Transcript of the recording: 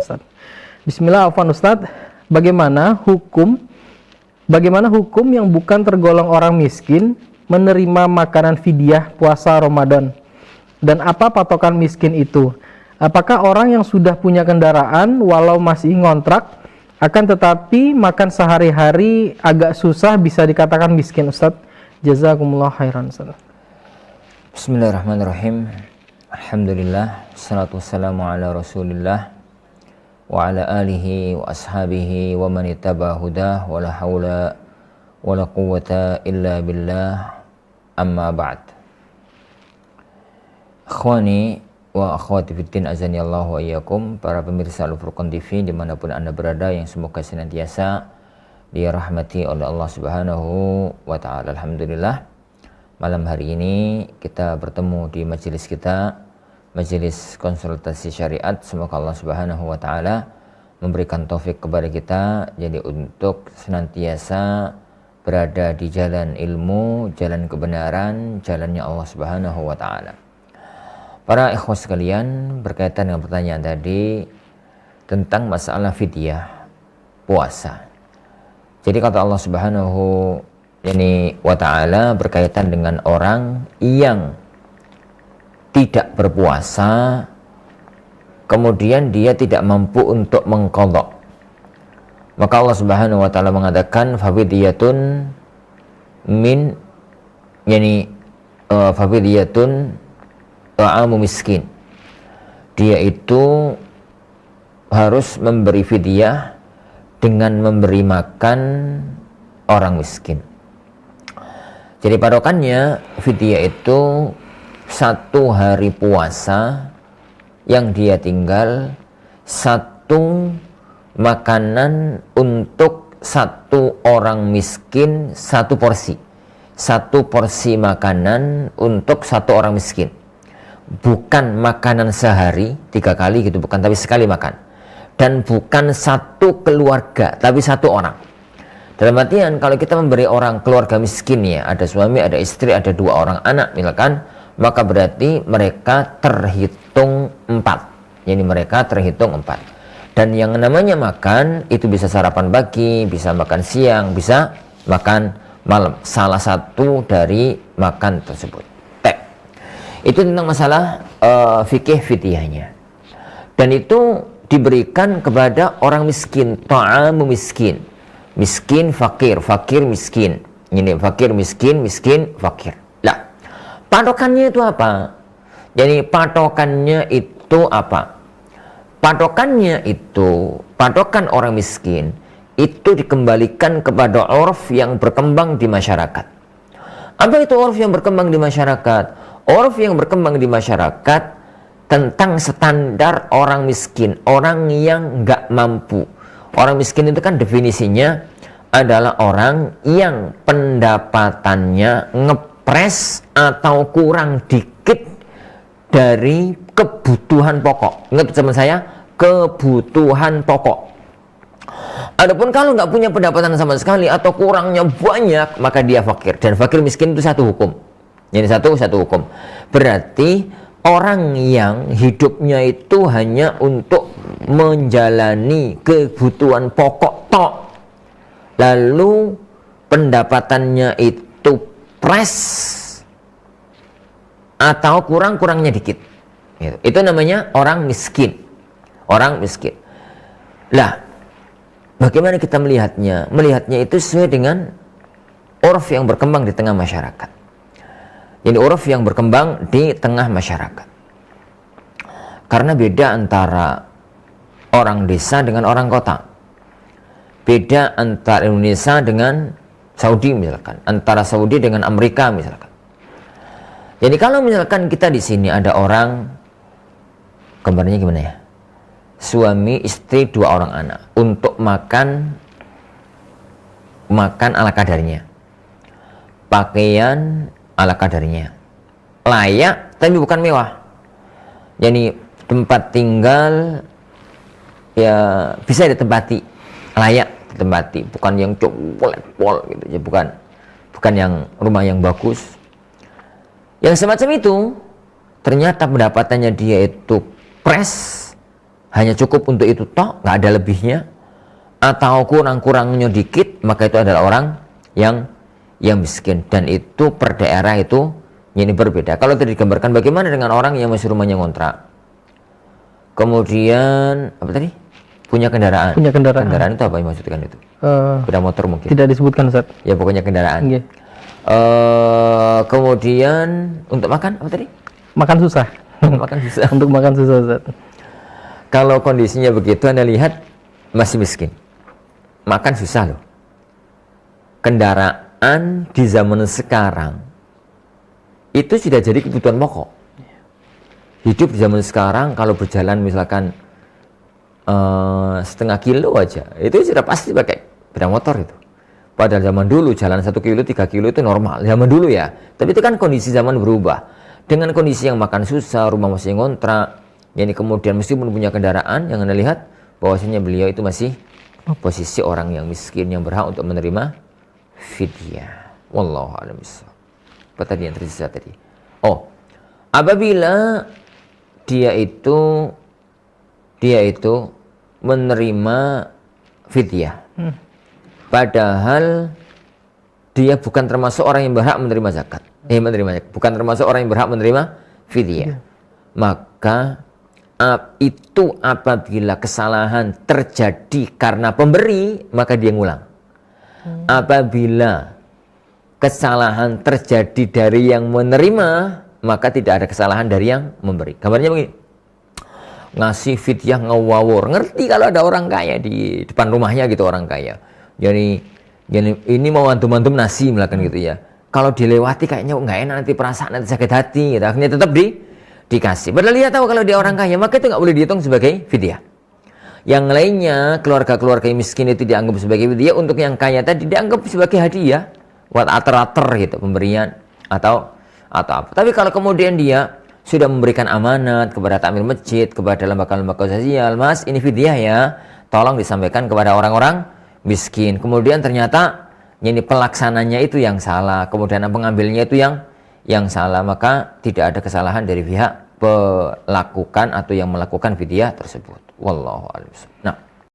Ustaz. Bismillah, afwan Ustaz. Bagaimana hukum yang bukan tergolong orang miskin menerima makanan fidyah puasa Ramadan? Dan apa patokan miskin itu? Apakah orang yang sudah punya kendaraan walau masih ngontrak akan tetapi makan sehari-hari agak susah bisa dikatakan miskin, Ustaz? Jazakumullah khairan, Ustaz. Bismillahirrahmanirrahim. Alhamdulillah, salatu wassalamu ala rasulillah wa ala alihi wa ashabihi wa man ittaba hudah wa la hawla wa la quwwata illa billah, amma ba'd. Akhwani wa akhwati fiddin, azani Allah wa iyyakum, para pemirsa Al-Furqan TV dimanapun anda berada, yang semoga senantiasa dirahmati oleh Allah Subhanahu wa ta'ala. Alhamdulillah, malam hari ini kita bertemu di majelis kita, majelis konsultasi syariat. Semoga Allah Subhanahu wa ta'ala memberikan taufik kepada kita jadi untuk senantiasa berada di jalan ilmu, jalan kebenaran, jalannya Allah Subhanahu wa ta'ala. Para ikhwas sekalian, berkaitan dengan pertanyaan tadi tentang masalah fidyah puasa. Jadi kata Allah Subhanahu wa ta'ala berkaitan dengan orang yang tidak berpuasa kemudian dia tidak mampu untuk mengqadha, maka Allah Subhanahu wa ta'ala mengatakan fafidyatun ta'amu miskin. Dia itu harus memberi fidyah dengan memberi makan orang miskin. Jadi patokannya fidyah itu 1 hari puasa yang dia tinggal, 1 makanan untuk 1 orang miskin, 1 porsi. 1 porsi makanan untuk 1 orang miskin. Bukan makanan sehari 3 kali gitu, bukan, tapi sekali makan. Dan bukan 1 keluarga, tapi 1 orang. Dalam artian kalau kita memberi orang keluarga miskin ya, ada suami, ada istri, ada 2 orang anak misalkan, maka berarti mereka terhitung 4. Jadi mereka terhitung 4. Dan yang namanya makan itu bisa sarapan pagi, bisa makan siang, bisa makan malam. Salah satu dari makan tersebut. Itu tentang masalah fikih fidyahnya. Dan itu diberikan kepada orang miskin, ta'amu miskin. Miskin, fakir, fakir, miskin. Ini fakir, miskin, miskin, fakir. Lah, patokannya itu apa? Jadi patokannya itu apa? Patokannya itu, patokan orang miskin itu dikembalikan kepada urf yang berkembang di masyarakat. Apa itu urf yang berkembang di masyarakat? Urf yang berkembang di masyarakat tentang standar orang miskin, orang yang nggak mampu. Orang miskin itu kan definisinya adalah orang yang pendapatannya ngepres atau kurang dikit dari kebutuhan pokok. Ingat zaman saya, kebutuhan pokok. Adapun kalau nggak punya pendapatan sama sekali atau kurangnya banyak, maka dia fakir. Dan fakir miskin itu satu hukum. Jadi satu hukum. Berarti orang yang hidupnya itu hanya untuk menjalani kebutuhan pokok tok, lalu pendapatannya itu pres atau kurang-kurangnya dikit, itu namanya orang miskin. Orang miskin. Lah, bagaimana kita melihatnya? Melihatnya itu sesuai dengan urf yang berkembang di tengah masyarakat. Jadi uruf yang berkembang di tengah masyarakat. Karena beda antara orang desa dengan orang kota. Beda antara Indonesia dengan Saudi misalkan, antara Saudi dengan Amerika misalkan. Jadi kalau misalkan kita di sini ada orang, gambarnya gimana ya? Suami, istri, 2 orang anak untuk makan ala kadarnya. Pakaian ala kadarnya, layak tapi bukan mewah. Jadi tempat tinggal ya bisa ditempati, layak ditempati, bukan yang pol gitu ya, bukan yang rumah yang bagus. Yang semacam itu ternyata pendapatannya dia itu pres hanya cukup untuk itu toh, nggak ada lebihnya, atau kurang-kurangnya dikit, maka itu adalah orang yang miskin. Dan itu per daerah itu ini berbeda. Kalau tadi digambarkan bagaimana dengan orang yang masih rumahnya ngontrak, kemudian apa tadi, punya kendaraan. Kendaraan itu apa yang maksudkan itu? Sepeda motor mungkin. Tidak disebutkan, Ustaz. Ya pokoknya kendaraan. Iya. Kemudian untuk makan apa tadi? Makan susah. Makan susah. Untuk makan susah, Ustaz. Kalau kondisinya begitu, Anda lihat masih miskin, makan susah loh. Kendaraan di zaman sekarang itu sudah jadi kebutuhan pokok. Hidup di zaman sekarang kalau berjalan misalkan setengah kilo aja, itu sudah pasti pakai sepeda motor itu. Padahal zaman dulu jalan 1 kilo, 3 kilo itu normal, zaman dulu ya. Tapi itu kan kondisi zaman berubah. Dengan kondisi yang makan susah, rumah masih ngontrak, yani kemudian meskipun punya kendaraan, yang Anda lihat bahwasanya beliau itu masih posisi orang yang miskin yang berhak untuk menerima fidyah. Wallahu a'lam bishawab. Apa tadi yang tersisa tadi? Oh, apabila dia itu menerima fidyah, padahal dia bukan termasuk orang yang berhak menerima zakat, bukan termasuk orang yang berhak menerima fidyah, maka itu apabila kesalahan terjadi karena pemberi, maka dia ngulang. Apabila kesalahan terjadi dari yang menerima, maka tidak ada kesalahan dari yang memberi. Gambarnya begini, ngasih fidyah ngawur, ngerti kalau ada orang kaya di depan rumahnya gitu, orang kaya, jadi ini mau antum-antum nasi melakukan gitu ya, kalau dilewati kayaknya nggak enak, nanti perasaan, nanti sakit hati gitu. Akhirnya tetap dikasih, padahal dia tahu kalau dia orang kaya, maka itu nggak boleh dihitung sebagai fidyah. Yang lainnya, keluarga-keluarga yang miskin itu dianggap sebagai fidyah, untuk yang kaya tadi dianggap sebagai hadiah, buat ater-ater gitu, pemberian atau apa. Tapi kalau kemudian dia sudah memberikan amanat kepada takmir masjid, kepada lembaga-lembaga sosial, Mas, ini fidyah ya, tolong disampaikan kepada orang-orang miskin. Kemudian ternyata ini pelaksananya itu yang salah, kemudian pengambilnya itu yang salah, maka tidak ada kesalahan dari pihak pelakukan atau yang melakukan fidyah tersebut. Wallahu a'lam. Nah,